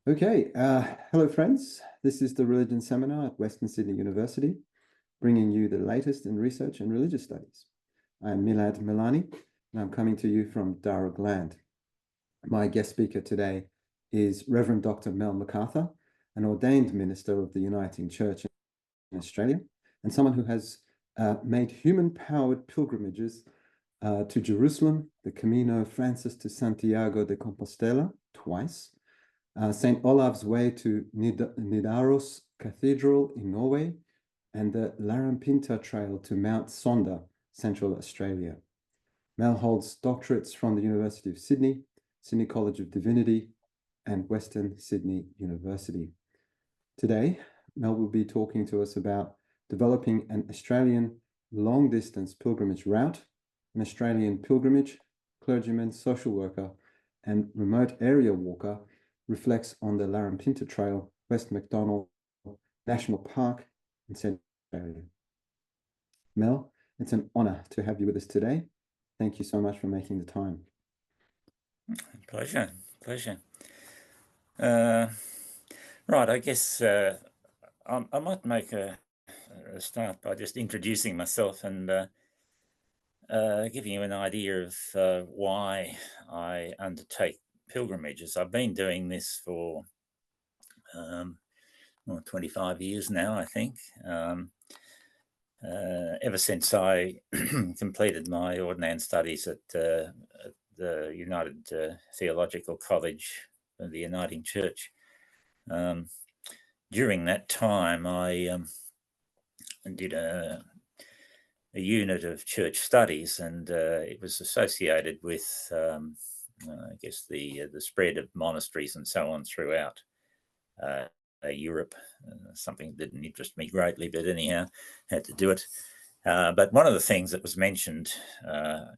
Okay, hello friends. This is the Religion Seminar at Western Sydney University, bringing you the latest in research and religious studies. I'm Milad Milani, and I'm coming to you from Darug Land. My guest speaker today is Rev Dr Mel Macarthur, an ordained minister of the Uniting Church in Australia, and someone who has made human-powered pilgrimages to Jerusalem, the Camino Francis to Santiago de Compostela twice, St. Olav's Way to Nidaros Cathedral in Norway, and the Larrampinta Trail to Mount Sonda, Central Australia. Mel holds doctorates from the University of Sydney, Sydney College of Divinity, and Western Sydney University. Today, Mel will be talking to us about developing an Australian long-distance pilgrimage route, an Australian pilgrimage, clergyman, social worker, and remote area walker reflects on the Larrampinta Trail, West Macdonald National Park in Central Australia. Mel, it's an honour to have you with us today. Thank you so much for making the time. Pleasure. Right, I guess I might make a start by just introducing myself and giving you an idea of why I undertake pilgrimages. I've been doing this for 25 years now, I think. Ever since I completed my ordinand studies at the United Theological College of the Uniting Church. During that time, I did a unit of church studies, and it was associated with, I guess, the spread of monasteries and so on throughout Europe. Something that didn't interest me greatly, but anyhow, had to do it. But one of the things that was mentioned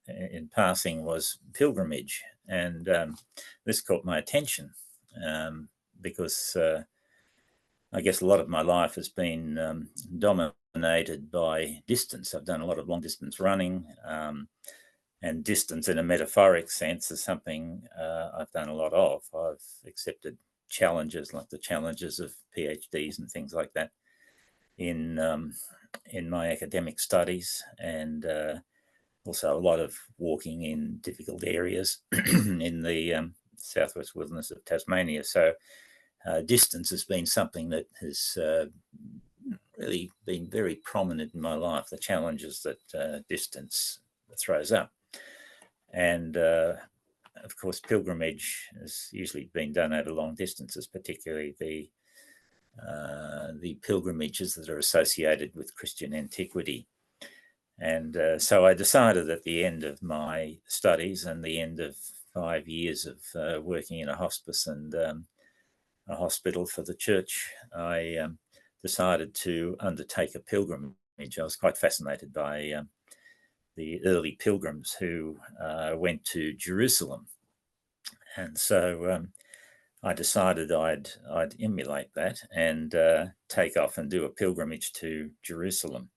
in passing was pilgrimage, and this caught my attention because I guess a lot of my life has been dominated by distance. I've done a lot of long distance running, and distance in a metaphoric sense is something I've done a lot of. I've accepted challenges like the challenges of PhDs and things like that in my academic studies, and also a lot of walking in difficult areas in the southwest wilderness of Tasmania. So distance has been something that has really been very prominent in my life, the challenges that distance throws up. And of course, pilgrimage has usually been done over long distances, particularly the pilgrimages that are associated with Christian antiquity. And so I decided at the end of my studies and the end of 5 years of working in a hospice and a hospital for the church, I decided to undertake a pilgrimage. I was quite fascinated by the early pilgrims who went to Jerusalem. And so I decided I'd emulate that and take off and do a pilgrimage to Jerusalem.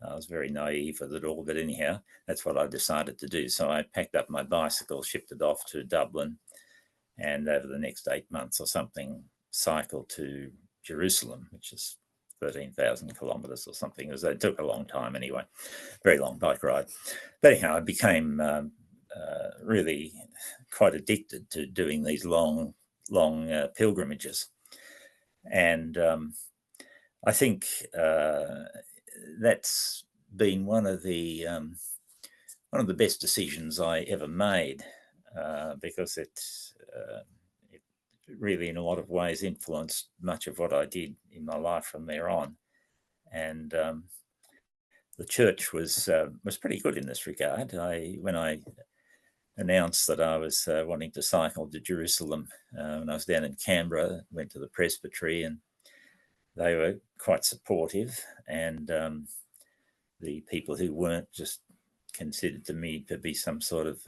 I was very naive with it all, but anyhow, that's what I decided to do. So I packed up my bicycle, shipped it off to Dublin, and over the next 8 months or something, cycled to Jerusalem, which is 13,000 kilometers or something. It took a long time anyway, very long bike ride. But anyhow, I became really quite addicted to doing these long pilgrimages. And I think that's been one of the best decisions I ever made, because it really in a lot of ways influenced much of what I did in my life from there on. And the church was pretty good in this regard. When I announced that I was wanting to cycle to Jerusalem when I was down in Canberra, went to the presbytery, and they were quite supportive, and the people who weren't just considered me to be some sort of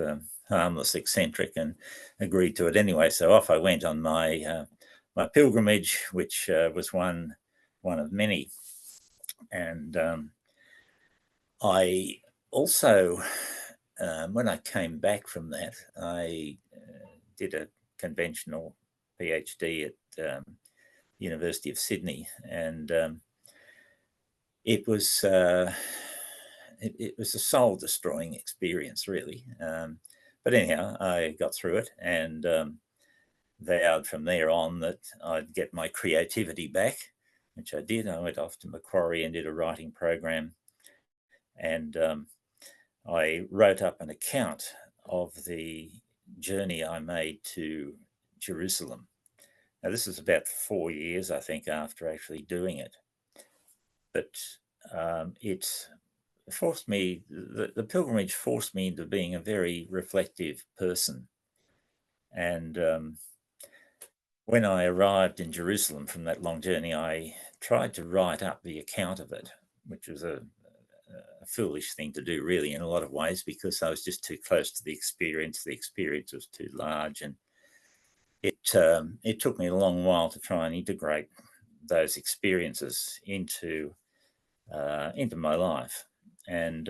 harmless eccentric and agreed to it anyway. So off I went on my my pilgrimage, which was one of many. And I also, when I came back from that, I did a conventional PhD at University of Sydney, and it was it was a soul-destroying experience, really. But anyhow, I got through it and vowed from there on that I'd get my creativity back, which I did. I went off to Macquarie and did a writing program, and I wrote up an account of the journey I made to Jerusalem. Now, this is about 4 years, I think, after actually doing it. But it forced me, the pilgrimage forced me into being a very reflective person. And when I arrived in Jerusalem from that long journey, I tried to write up the account of it, which was a foolish thing to do, really, in a lot of ways, because I was just too close to the experience. The experience was too large, and it took me a long while to try and integrate those experiences into my life. And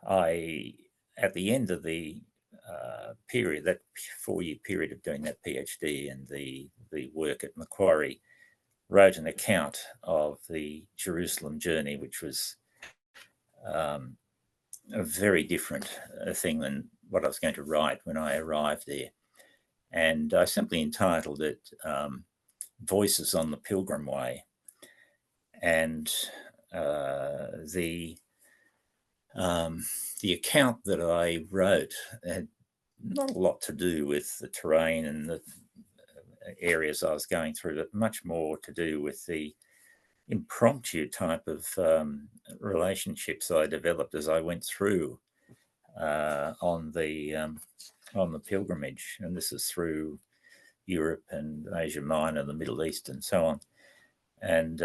I, at the end of the period, that 4-year period of doing that PhD and the work at Macquarie, wrote an account of the Jerusalem journey, which was a very different thing than what I was going to write when I arrived there. And I simply entitled it Voices on the Pilgrim Way. And the account that I wrote had not a lot to do with the terrain and the areas I was going through, but much more to do with the impromptu type of relationships I developed as I went through on the pilgrimage. And this is through Europe and Asia Minor, the Middle East, and so on. And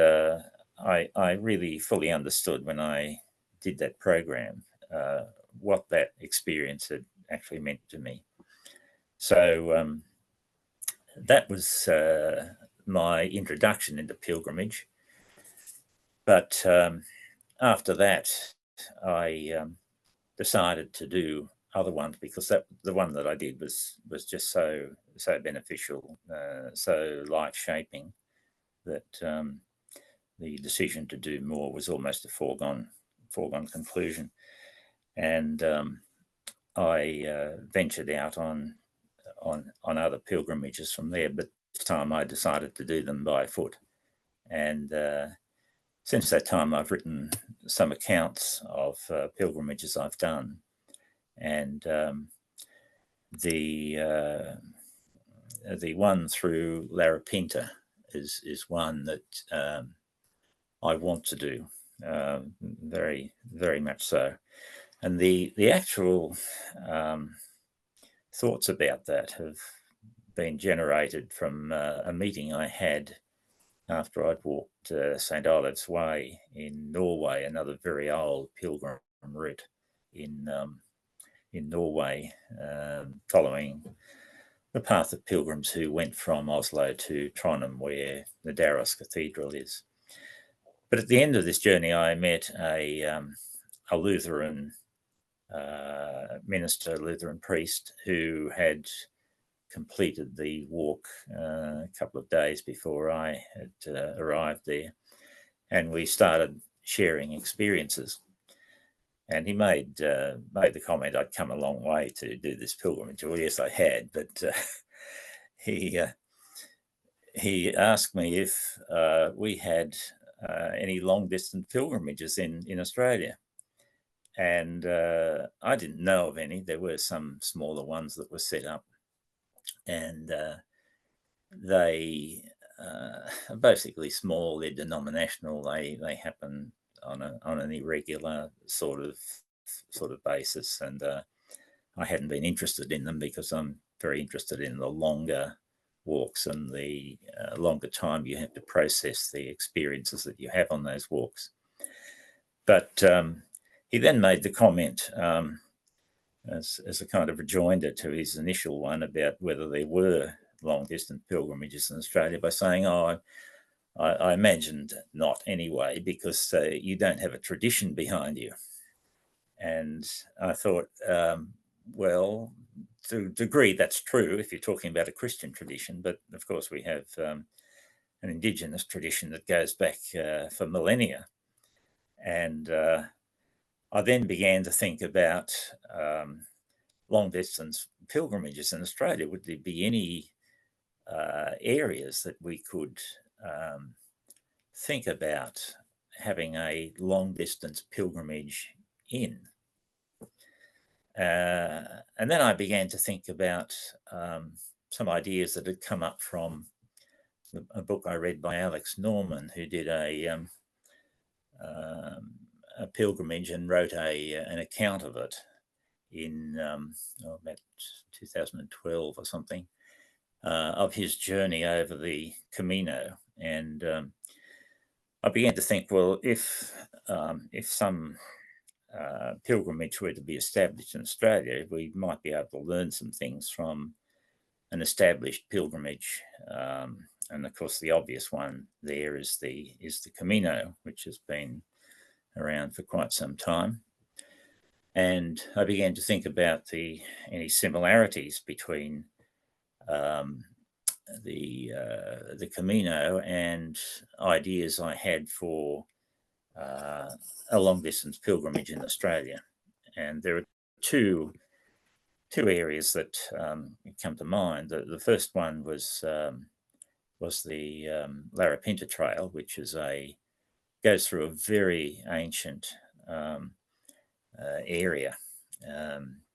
I really fully understood when I did that program what that experience had actually meant to me. So that was my introduction into pilgrimage. But after that, I decided to do other ones, because the one that I did was just so beneficial, so life-shaping, that the decision to do more was almost a foregone conclusion. And I ventured out on other pilgrimages from there, but this time I decided to do them by foot. And since that time, I've written some accounts of pilgrimages I've done, and the one through Larapinta is one that I want to do, very, very much so. And the actual thoughts about that have been generated from a meeting I had after I'd walked St. Olave's Way in Norway, another very old pilgrim route in Norway, following the path of pilgrims who went from Oslo to Trondheim, where the Nidaros Cathedral is. But at the end of this journey, I met a Lutheran minister, Lutheran priest, who had completed the walk a couple of days before I had arrived there, and we started sharing experiences. And he made the comment I'd come a long way to do this pilgrimage. Well, yes, I had, but he asked me if we had any long-distance pilgrimages in Australia. And I didn't know of any. There were some smaller ones that were set up, and they are basically small. They're denominational. They happen on an irregular sort of basis, and I hadn't been interested in them because I'm very interested in the longer walks and the longer time you have to process the experiences that you have on those walks. But he then made the comment as a kind of rejoinder to his initial one about whether there were long-distance pilgrimages in Australia, by saying, "Oh, I imagined not anyway, because you don't have a tradition behind you." And I thought, well, to a degree, that's true if you're talking about a Christian tradition, but of course we have an indigenous tradition that goes back for millennia. And I then began to think about long distance pilgrimages in Australia. Would there be any areas that we could think about having a long distance pilgrimage in? And then I began to think about some ideas that had come up from a book I read by Alex Norman, who did a pilgrimage and wrote an account of it in about 2012 or something, of his journey over the Camino. And I began to think, well, if some pilgrimage were to be established in Australia, we might be able to learn some things from an established pilgrimage. And of course, the obvious one there is the Camino, which has been around for quite some time. And I began to think about any similarities between the Camino and ideas I had for a long distance pilgrimage in Australia. And there are two areas that come to mind. The first one was the Larapinta Trail, which goes through a very ancient area,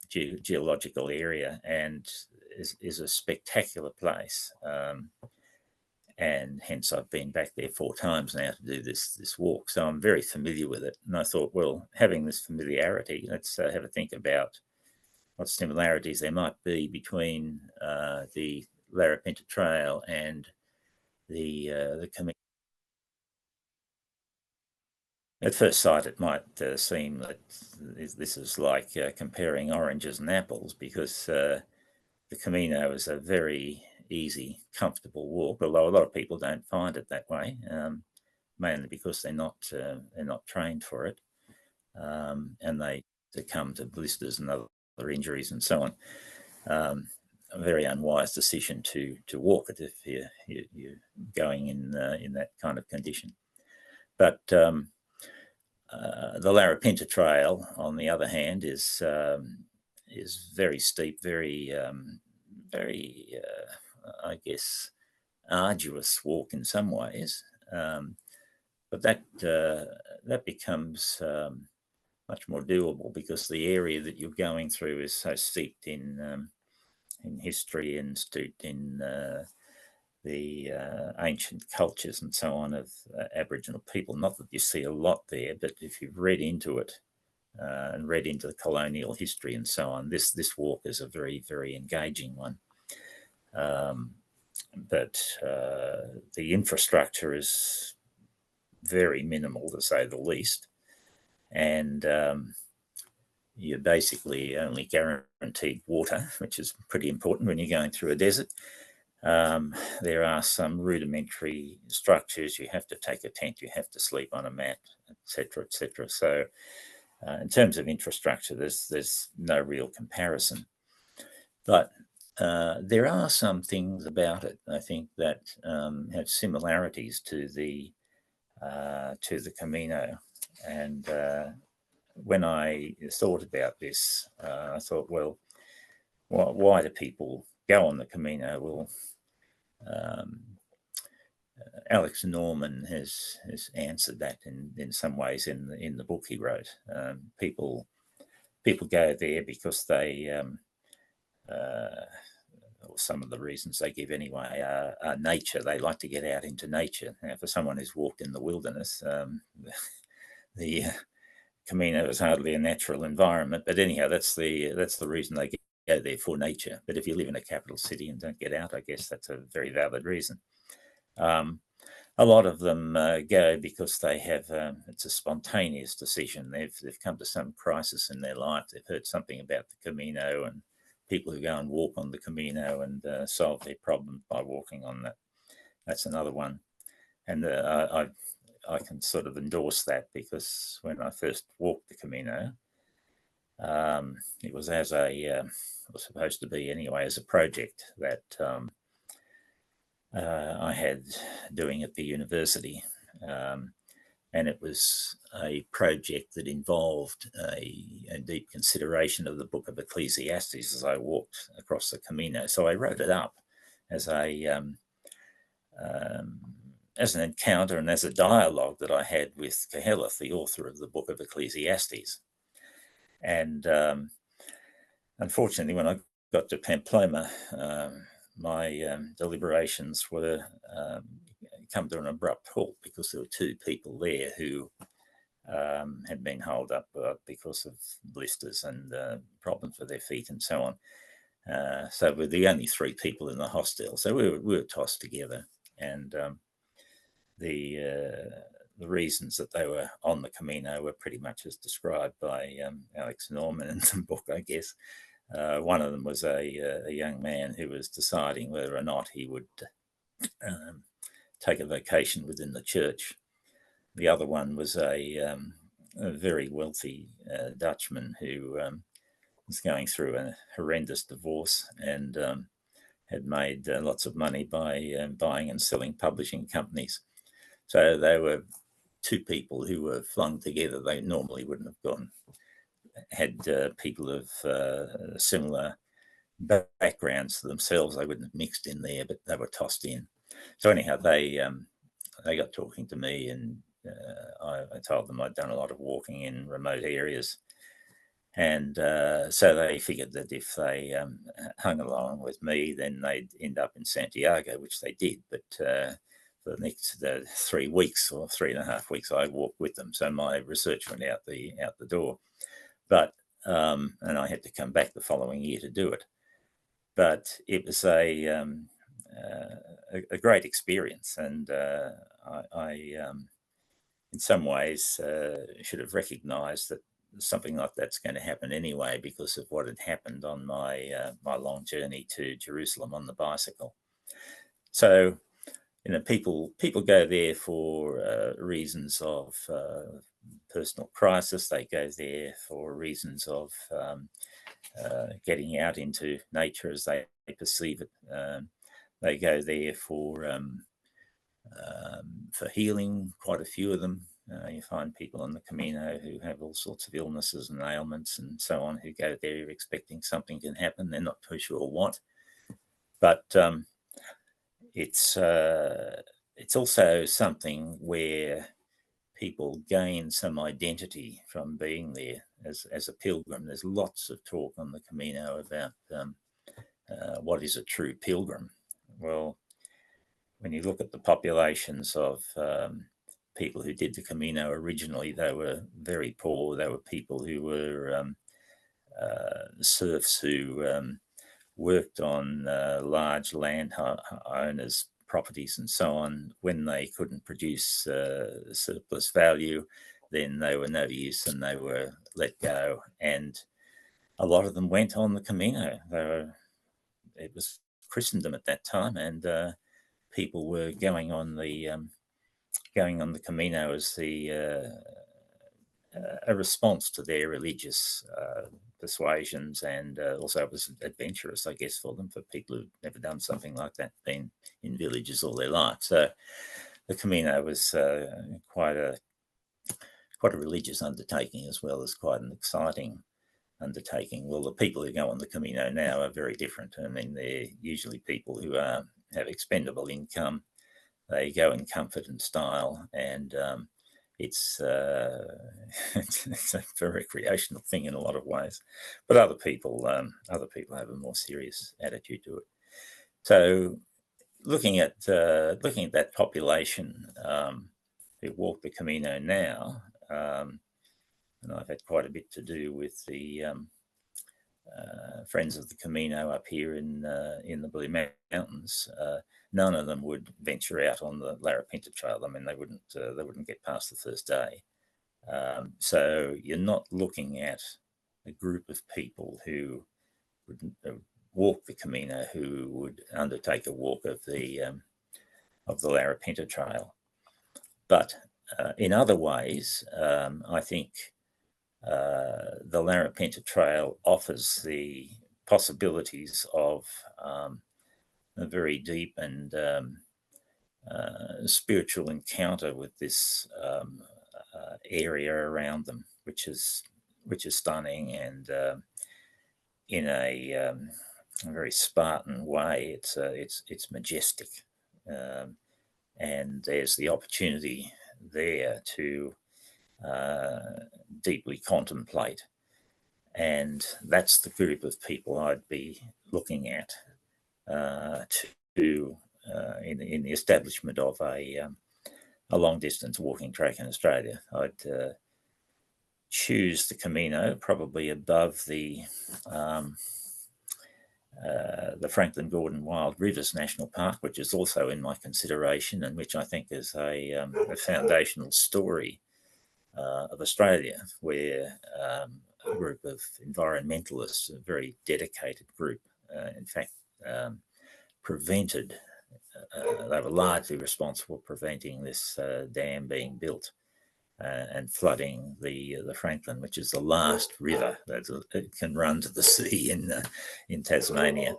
geological area, and is a spectacular place. And hence I've been back there 4 times now to do this walk, so I'm very familiar with it. And I thought, well, having this familiarity, let's have a think about what similarities there might be between the Larapinta Trail and the Camino. At first sight, it might seem that this is like comparing oranges and apples, because the Camino is a very easy, comfortable walk, although a lot of people don't find it that way, mainly because they're not trained for it, and they succumb to blisters and other injuries and so on. A very unwise decision to walk it if you're going in that kind of condition. But the Larapinta Trail, on the other hand, is very steep, very I guess, arduous walk in some ways, but that becomes much more doable, because the area that you're going through is so steeped in history and steeped in the ancient cultures and so on of Aboriginal people. Not that you see a lot there, but if you've read into it and read into the colonial history and so on, this walk is a very, very engaging one. But the infrastructure is very minimal, to say the least, and you're basically only guaranteed water, which is pretty important when you're going through a desert. There are some rudimentary structures. You have to take a tent, you have to sleep on a mat, etc., etc. So in terms of infrastructure, there's no real comparison. But there are some things about it, I think, that have similarities to the Camino. And when I thought about this, I thought, well, why do people go on the Camino? Well, Alex Norman has answered that in some ways in the book he wrote. People go there because they or some of the reasons they give anyway are nature. They like to get out into nature. Now, for someone who's walked in the wilderness, the Camino is hardly a natural environment. But anyhow, that's the reason they go there, for nature. But if you live in a capital city and don't get out, I guess that's a very valid reason. A lot of them go because they have it's a spontaneous decision. They've come to some crisis in their life. They've heard something about the Camino and people who go and walk on the Camino and solve their problems by walking on that. That's another one. And I can sort of endorse that, because when I first walked the Camino, It was as a was supposed to be anyway as a project that I had doing at the university. And it was a project that involved a deep consideration of the book of Ecclesiastes as I walked across the Camino. So I wrote it up as as an encounter and as a dialogue that I had with Koheleth, the author of the book of Ecclesiastes. And unfortunately, when I got to Pamplona, my deliberations were come to an abrupt halt because there were two people there who had been held up because of blisters and problems with their feet and so on. So we're the only three people in the hostel. So we were tossed together, and the reasons that they were on the Camino were pretty much as described by Alex Norman in the book, I guess. One of them was a young man who was deciding whether or not he would take a vacation within the church. The other one was a very wealthy Dutchman who was going through a horrendous divorce and had made lots of money by buying and selling publishing companies. So they were two people who were flung together. They normally wouldn't have gone. Had people of similar backgrounds to themselves. They wouldn't have mixed in there, but they were tossed in. So anyhow, they got talking to me, and I told them I'd done a lot of walking in remote areas. And so they figured that if they hung along with me, then they'd end up in Santiago, which they did. But for the next 3 weeks or 3.5 weeks, I walked with them. So my research went out the door. But and I had to come back the following year to do it. But it was a great experience, and I in some ways should have recognised that something like that's going to happen anyway because of what had happened on my my long journey to Jerusalem on the bicycle. So, you know, people go there for reasons of personal crisis. They go there for reasons of getting out into nature as they perceive it. They go there for healing. Quite a few of them. You find people on the Camino who have all sorts of illnesses and ailments and so on, who go there expecting something can happen. They're not too sure what. But it's also something where people gain some identity from being there as a pilgrim. There's lots of talk on the Camino about what is a true pilgrim. Well, when you look at the populations of people who did the Camino originally, they were very poor. They were people who were serfs who worked on large landowners' properties and so on. When they couldn't produce surplus value, then they were no use and they were let go. And a lot of them went on the Camino. It was Christendom at that time, and people were going on the Camino as a response to their religious persuasions, and also it was adventurous, I guess, for them, for people who'd never done something like that, been in villages all their life. So the Camino was quite a religious undertaking as well as quite an exciting undertaking. Well, the people who go on the Camino now are very different. I mean, they're usually people who have expendable income. They go in comfort and style, and it's a very recreational thing in a lot of ways. But other people have a more serious attitude to it. So, looking at that population who walk the Camino now, and I've had quite a bit to do with the Friends of the Camino up here in the Blue Mountains. None of them would venture out on the Larapinta Trail. I mean, they wouldn't get past the first day. So you're not looking at a group of people who would walk the Camino, who would undertake a walk of the Larapinta Trail. But in other ways, I think the Larapinta Trail offers the possibilities of a very deep and spiritual encounter with this area around them, which is stunning, and in a very Spartan way, it's majestic, and there's the opportunity there to deeply contemplate, and that's the group of people I'd be looking at in the establishment of a long distance walking track in Australia. I'd choose the Camino probably above the Franklin Gordon Wild Rivers National Park, which is also in my consideration, and which I think is a foundational story of Australia, where a group of environmentalists, a very dedicated group, in fact, prevented, they were largely responsible for preventing this dam being built and flooding the Franklin, which is the last river that can run to the sea in Tasmania.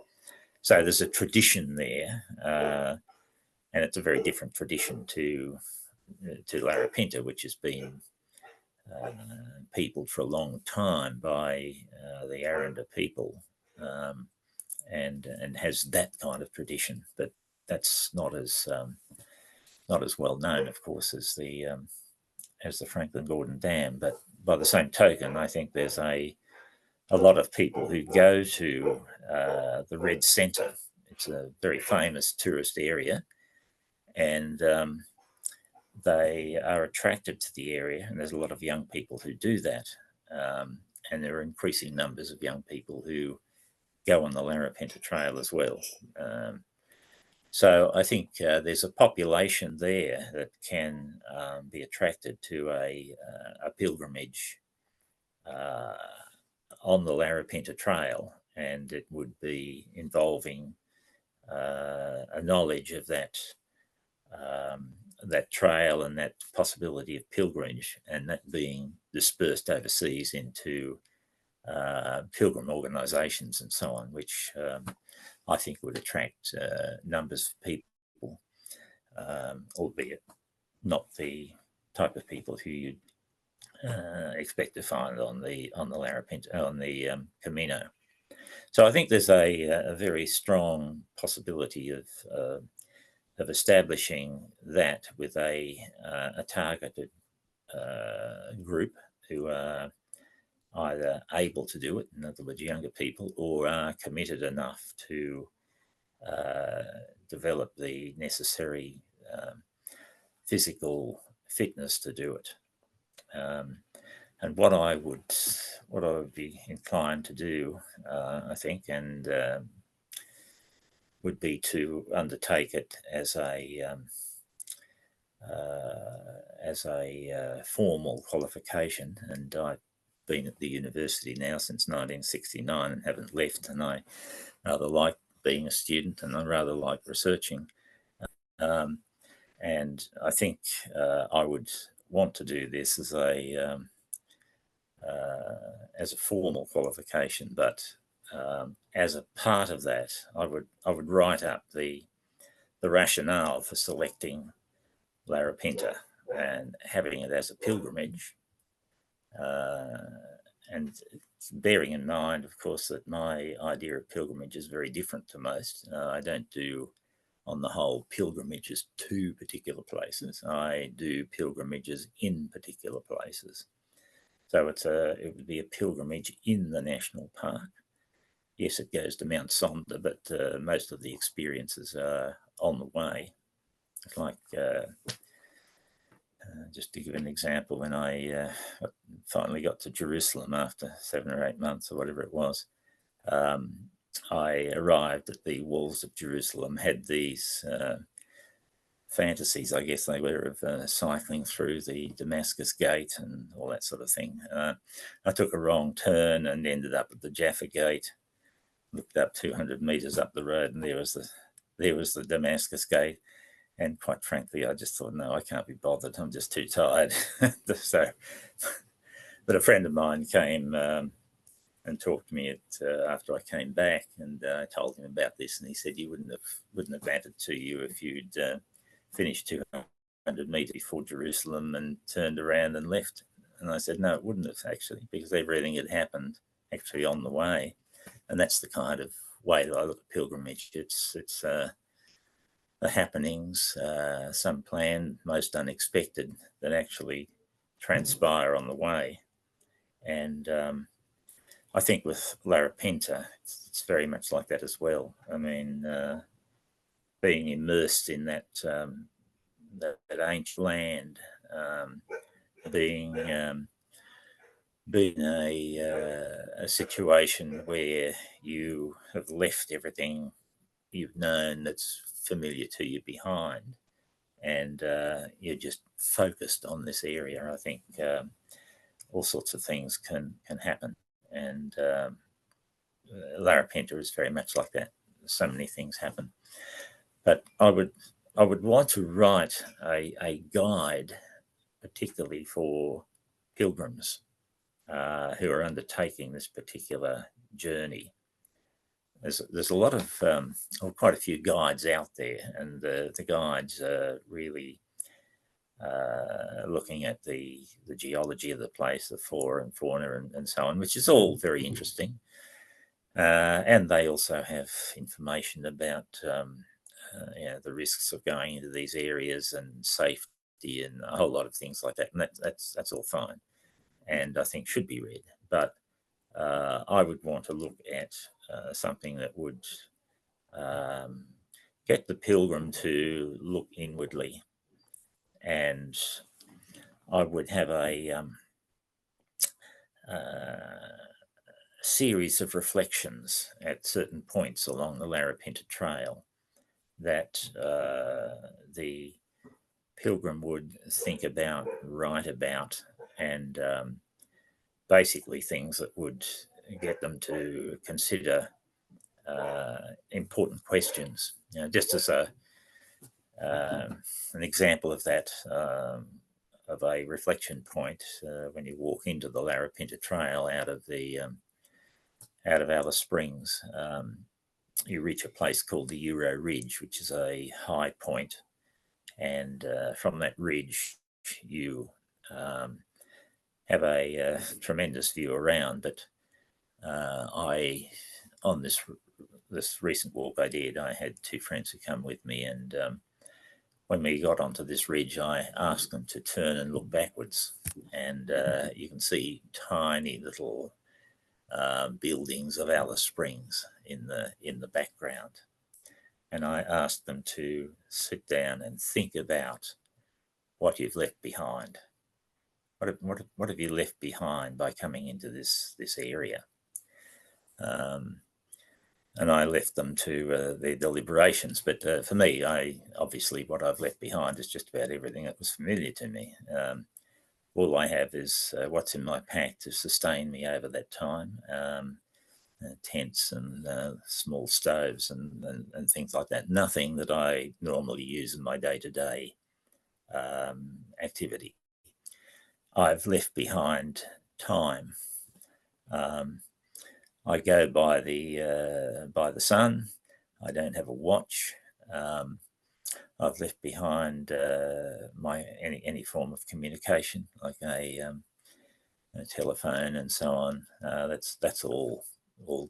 So there's a tradition there, and it's a very different tradition to Larapinta, which has been peopled for a long time by the Aranda people, and has that kind of tradition, but that's not as well known, of course, as the Franklin Gordon Dam. But by the same token, I think there's a lot of people who go to the Red Centre. It's a very famous tourist area, and they are attracted to the area, and there's a lot of young people who do that, and there are increasing numbers of young people who go on the Larapinta Trail as well. So I think there's a population there that can be attracted to a pilgrimage on the Larapinta Trail, and it would be involving a knowledge of that trail and that possibility of pilgrimage, and that being dispersed overseas into pilgrim organisations and so on, which I think would attract numbers of people, albeit not the type of people who you'd expect to find on the Larapinta, on the Camino. So I think there's a very strong possibility of establishing that with a targeted group who are either able to do it, in other words, younger people, or are committed enough to develop the necessary physical fitness to do it. And what I would be inclined to do, I think, and would be to undertake it as a formal qualification. And I've been at the university now since 1969 and haven't left, and I rather like being a student, and I rather like researching. And I think I would want to do this as a formal qualification, but as a part of that, I would write up the rationale for selecting Larapinta and having it as a pilgrimage, and bearing in mind, of course, that my idea of pilgrimage is very different to most. I don't do, on the whole, pilgrimages to particular places. I do pilgrimages in particular places. So it would be a pilgrimage in the national park. Yes, it goes to Mount Sonder, but most of the experiences are on the way. It's like, just to give an example, when I finally got to Jerusalem after 7 or 8 months or whatever it was, I arrived at the walls of Jerusalem, had these fantasies, I guess they were, of cycling through the Damascus Gate and all that sort of thing. I took a wrong turn and ended up at the Jaffa Gate, looked up 200 meters up the road, and there was the Damascus Gate. And quite frankly, I just thought, no, I can't be bothered. I'm just too tired. So But a friend of mine came and talked to me after I came back, and I told him about this, and he said, "You wouldn't have mattered to you if you'd finished 200 meters before Jerusalem and turned around and left." And I said, "No, it wouldn't have actually, because everything had happened actually on the way." And that's the kind of way that I look at pilgrimage. It's the happenings, some planned, most unexpected, that actually transpire on the way. And I think with Larapinta, it's very much like that as well. I mean, being immersed in that ancient land, being a situation where you have left everything you've known that's familiar to you behind, and you're just focused on this area. I think all sorts of things can happen, and Larapinta is very much like that. So many things happen, but I would want to write a guide, particularly for pilgrims who are undertaking this particular journey. There's a lot of quite a few guides out there, and the guides are really looking at the geology of the place, the flora and fauna, and so on, which is all very interesting. And they also have information about the risks of going into these areas and safety and a whole lot of things like that. And that's all fine, and I think should be read. But I would want to look at something that would get the pilgrim to look inwardly, and I would have a series of reflections at certain points along the Larapinta Trail that the pilgrim would think about, write about, and basically things that would get them to consider important questions. You know, just as an example of that, of a reflection point, when you walk into the Larapinta Trail out of Alice Springs, you reach a place called the Euro Ridge, which is a high point, and from that ridge you have a tremendous view around. But on this recent walk I did, I had two friends who come with me, and when we got onto this ridge, I asked them to turn and look backwards, and you can see tiny little buildings of Alice Springs in the background. And I asked them to sit down and think about what you've left behind. What have you left behind by coming into this area? And I left them to their deliberations. But for me, obviously what I've left behind is just about everything that was familiar to me. All I have is what's in my pack to sustain me over that time. Tents and small stoves and things like that. Nothing that I normally use in my day-to-day activity. I've left behind time. I go by the sun. I don't have a watch. I've left behind any form of communication, like a telephone and so on. That's all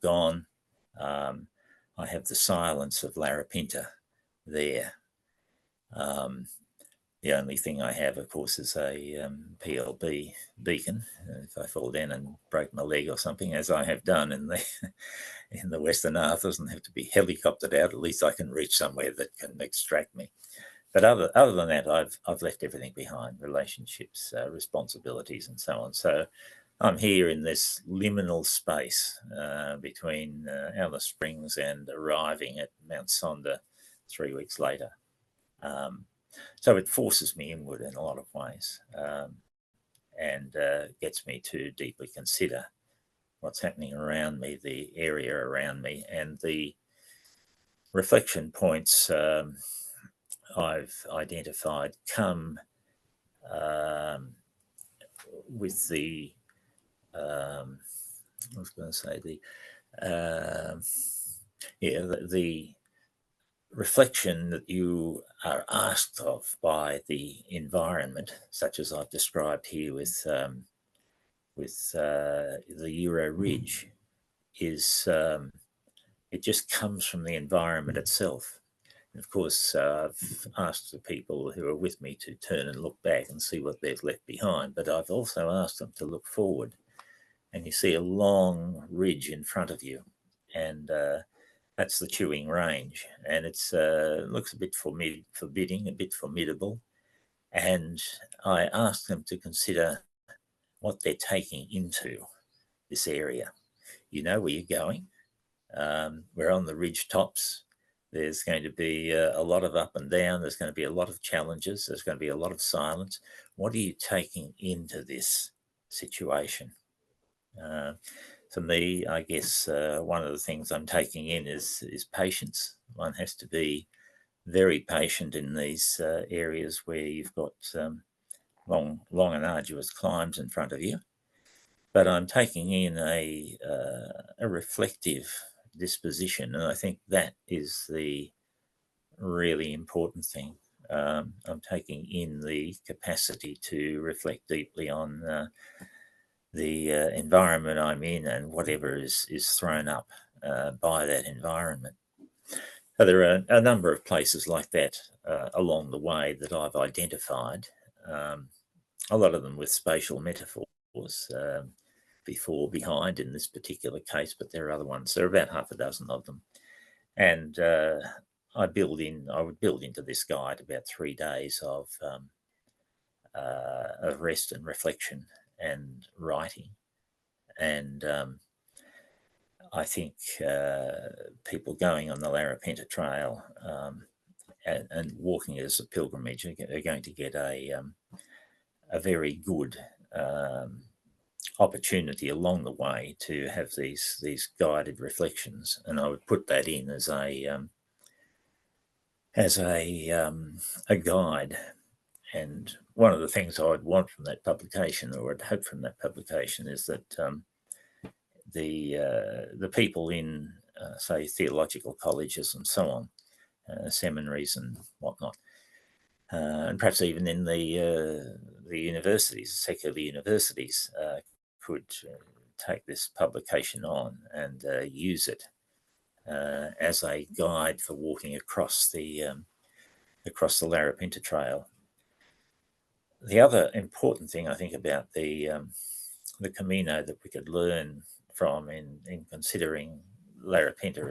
gone. I have the silence of Larapinta there. The only thing I have, of course, is a PLB beacon. If I fall down and break my leg or something, as I have done in the Western Isles, doesn't have to be helicoptered out. At least I can reach somewhere that can extract me. But other than that, I've left everything behind: relationships, responsibilities, and so on. So I'm here in this liminal space between Alice Springs and arriving at Mount Sonder 3 weeks later. So it forces me inward in a lot of ways, and gets me to deeply consider what's happening around me, the area around me, and the reflection points I've identified come with the I was going to say the reflection that you are asked of by the environment, such as I've described here with the Euro Ridge, is it just comes from the environment itself. And of course, I've asked the people who are with me to turn and look back and see what they've left behind, but I've also asked them to look forward, and you see a long ridge in front of you, and that's the Chewing Range, and it's looks a bit forbidding, a bit formidable, and I asked them to consider what they're taking into this area. You know where you're going. We're on the ridge tops. There's going to be a lot of up and down. There's going to be a lot of challenges. There's going to be a lot of silence. What are you taking into this situation? For me, I guess one of the things I'm taking in is patience. One has to be very patient in these areas where you've got long and arduous climbs in front of you. But I'm taking in a reflective disposition, and I think that is the really important thing. I'm taking in the capacity to reflect deeply on the environment I'm in and whatever is thrown up by that environment. So there are a number of places like that along the way that I've identified, a lot of them with spatial metaphors, before, behind in this particular case, but there are other ones. There are about half a dozen of them. And I would build into this guide about 3 days of rest and reflection and writing. And I think people going on the Larapinta Trail and walking it as a pilgrimage are going to get a very good opportunity along the way to have these guided reflections, and I would put that in as a guide. And one of the things I would want from that publication, or I'd hope from that publication, is that the people in say theological colleges and so on, seminaries and whatnot, and perhaps even in the universities, secular universities, could take this publication on and use it as a guide for walking across the Larapinta Trail. The other important thing I think about the Camino that we could learn from in considering Larapinta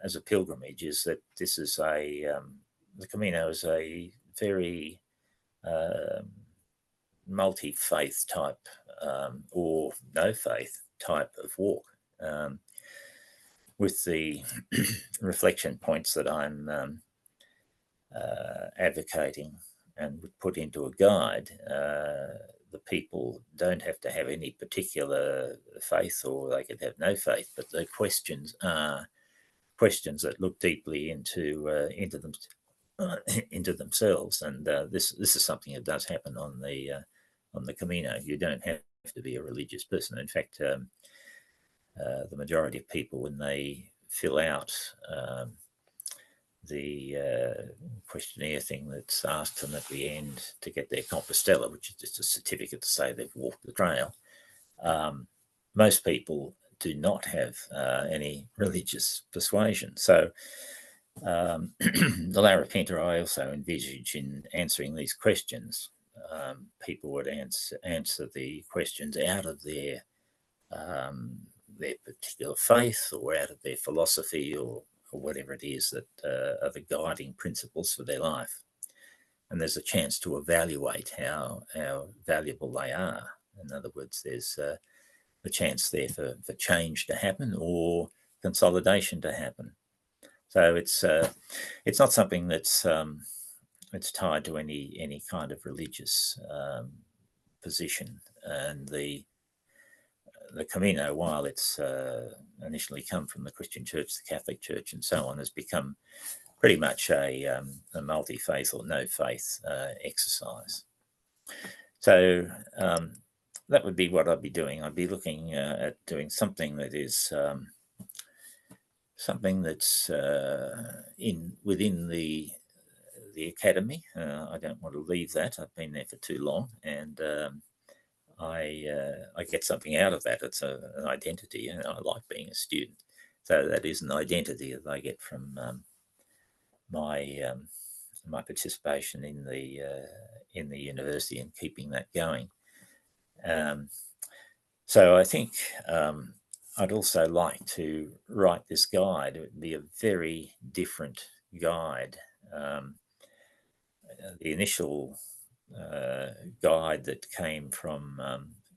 as a pilgrimage is that this is the Camino is a very multi-faith type or no faith type of walk, with the reflection points that I'm advocating and would put into a guide. The people don't have to have any particular faith, or they could have no faith, but the questions are questions that look deeply into them, into themselves, and this is something that does happen on the Camino. You don't have to be a religious person. In fact, the majority of people, when they fill out the questionnaire thing that's asked them at the end to get their Compostela, which is just a certificate to say they've walked the trail, most people do not have any religious persuasion. So the Larapinta, I also envisage in answering these questions, people would answer the questions out of their particular faith, or out of their philosophy, or whatever it is that are the guiding principles for their life. And there's a chance to evaluate how valuable they are. In other words, there's a chance there for change to happen or consolidation to happen. So it's not something that's it's tied to any kind of religious position. And the Camino, while it's initially come from the Christian Church, the Catholic Church, and so on, has become pretty much a multi-faith or no faith exercise. So that would be what I'd be doing. I'd be looking at doing something that is something that's within the academy. I don't want to leave that. I've been there for too long, and I get something out of that. It's an identity, and I like being a student. So that is an identity that I get from my my participation in the university and keeping that going. So I think I'd also like to write this guide. It would be a very different guide. The initial guide that came from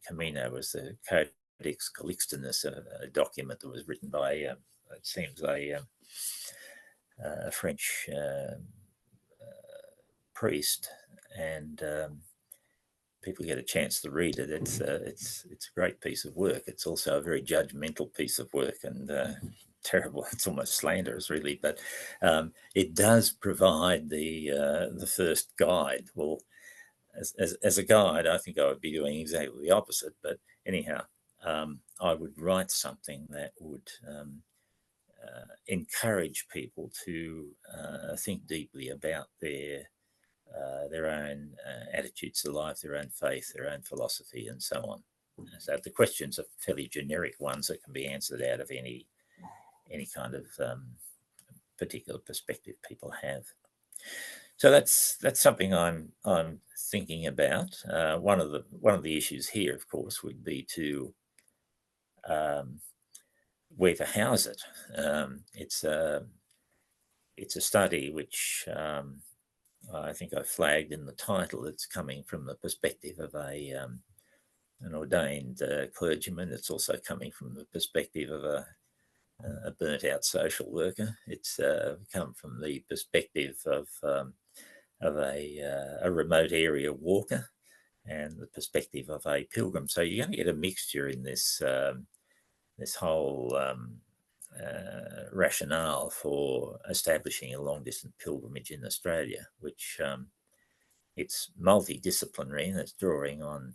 Camino was the Codex Calixtinus, a document that was written by, it seems, a French priest, and people get a chance to read it. It's a great piece of work. It's also a very judgmental piece of work, and terrible. It's almost slanderous, really, but it does provide the first guide. Well, as a guide, I think I would be doing exactly the opposite. But anyhow, I would write something that would encourage people to think deeply about their own attitudes to life, their own faith, their own philosophy, and so on. So the questions are fairly generic ones that can be answered out of any kind of particular perspective people have. So that's something I'm thinking about. One of the issues here, of course, would be to where to house it. It's a study which I think I flagged in the title. It's coming from the perspective of an ordained clergyman. It's also coming from the perspective of a burnt-out social worker. It's come from the perspective of a remote area walker and the perspective of a pilgrim. So you're going to get a mixture in this this whole rationale for establishing a long-distance pilgrimage in Australia, which it's multidisciplinary, and it's drawing on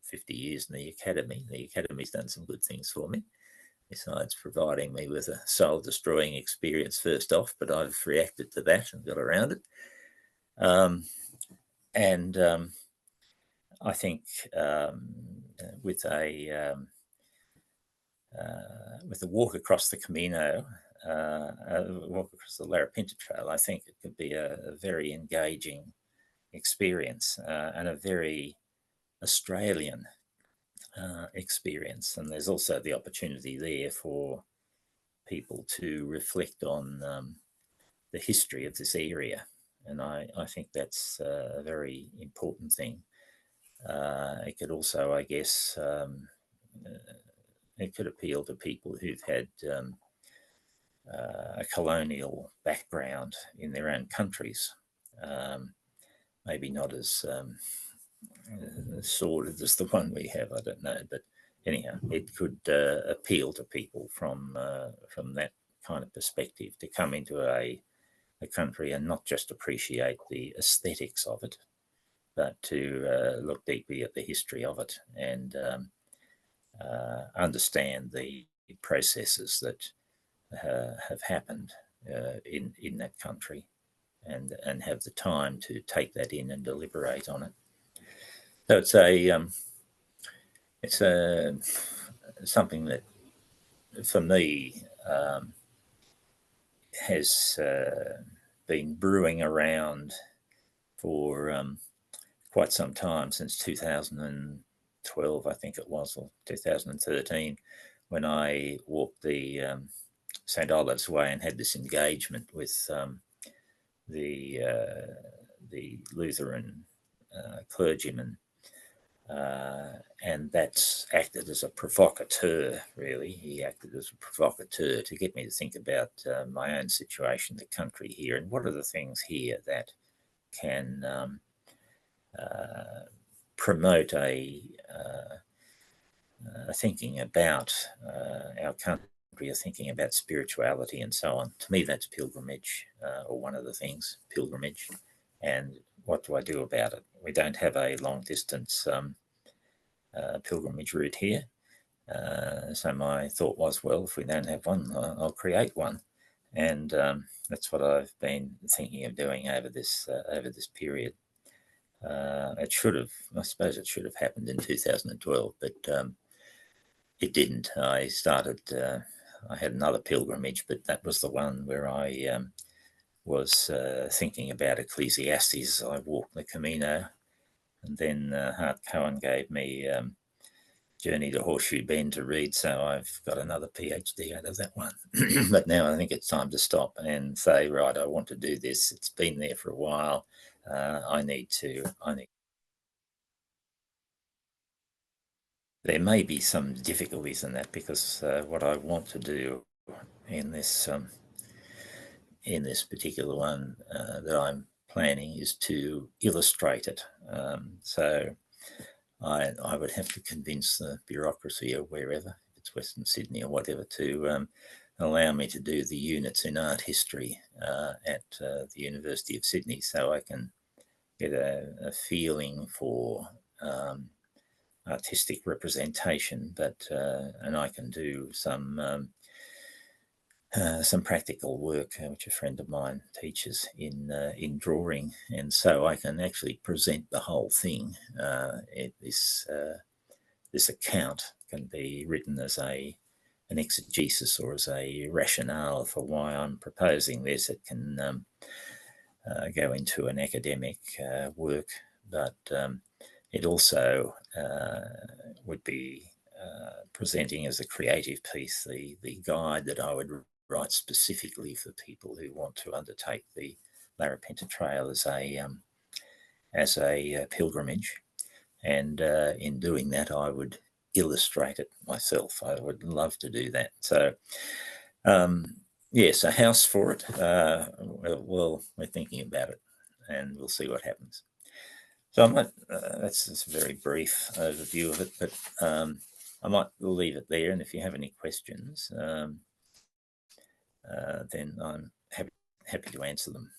50 years in the academy. The academy's done some good things for me, besides providing me with a soul-destroying experience first off, but I've reacted to that and got around it. And I think with a walk across the Camino, walk across the Larapinta Trail, I think it could be a very engaging experience and a very Australian experience. And there's also the opportunity there for people to reflect on the history of this area. And I think that's a very important thing. It could also, I guess, it could appeal to people who've had a colonial background in their own countries. Maybe not as sordid as the one we have, I don't know. But anyhow, it could appeal to people from that kind of perspective to come into a country and not just appreciate the aesthetics of it, but to look deeply at the history of it and understand the processes that have happened in that country, and have the time to take that in and deliberate on it. So it's something that for me has been brewing around for quite some time, since 2012, I think it was, or 2013, when I walked the St. Olave's Way and had this engagement with the Lutheran clergyman. And that's acted as a provocateur, really. He acted as a provocateur to get me to think about my own situation, the country here, and what are the things here that can promote a thinking about our country, a thinking about spirituality and so on. To me, that's pilgrimage, or one of the things, pilgrimage. And what do I do about it? We don't have a long distance pilgrimage route here. So my thought was, well, if we don't have one, I'll create one, and that's what I've been thinking of doing over this period. It should have, I suppose, it should have happened in 2012, but it didn't. I started. I had another pilgrimage, but that was the one where I was thinking about Ecclesiastes. I walked the Camino, and then Hart Cohen gave me Journey to Horseshoe Bend to read, so I've got another PhD out of that one. But now I think it's time to stop and say, right, I want to do this. It's been there for a while. I need. There may be some difficulties in that, because what I want to do in this particular one that I'm planning is to illustrate it. So I would have to convince the bureaucracy or wherever, if it's Western Sydney or whatever, to allow me to do the units in art history at the University of Sydney, so I can get a feeling for artistic representation, but and I can do some practical work, which a friend of mine teaches in drawing, and so I can actually present the whole thing. This account can be written as an exegesis or as a rationale for why I'm proposing this. It can go into an academic work, but it also would be presenting as a creative piece, the guide that I would write specifically for people who want to undertake the Larapinta Trail as a pilgrimage. And in doing that, I would illustrate it myself. I would love to do that. So, yes, a house for it. Well, we're thinking about it, and we'll see what happens. So I might, that's a very brief overview of it, but I might leave it there. And if you have any questions, then I'm happy to answer them.